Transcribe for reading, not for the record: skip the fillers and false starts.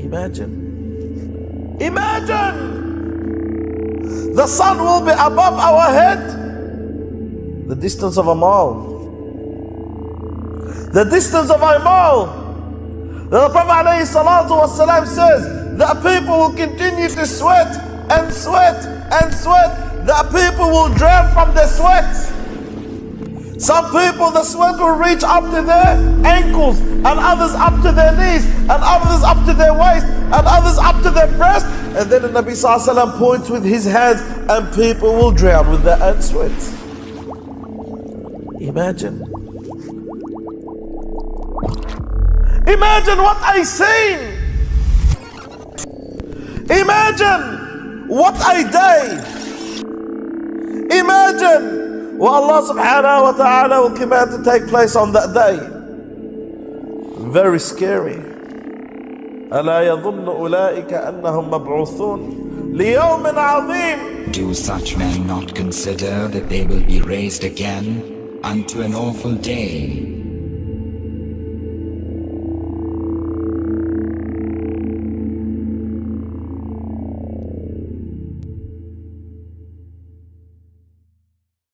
Imagine. Imagine! The sun will be above our head, the distance of a mile. The distance of a mile. The Prophet ﷺ says that people will continue to sweat and sweat and sweat. That people will drown from their sweat. Some people, the sweat will reach up to their ankles, and others up to their knees, and others up to their waist, and others up to their breast. And then the Nabi ﷺ points with his hands, and people will drown with their own sweat. Imagine. Imagine what I seen. Imagine what I day. Imagine what Allah subhanahu wa ta'ala will command to take place on that day. Very scary. ألا يظن أولئك أنهم مبعوثون ليوم عظيم. Do such men not consider that they will be raised again unto an awful day?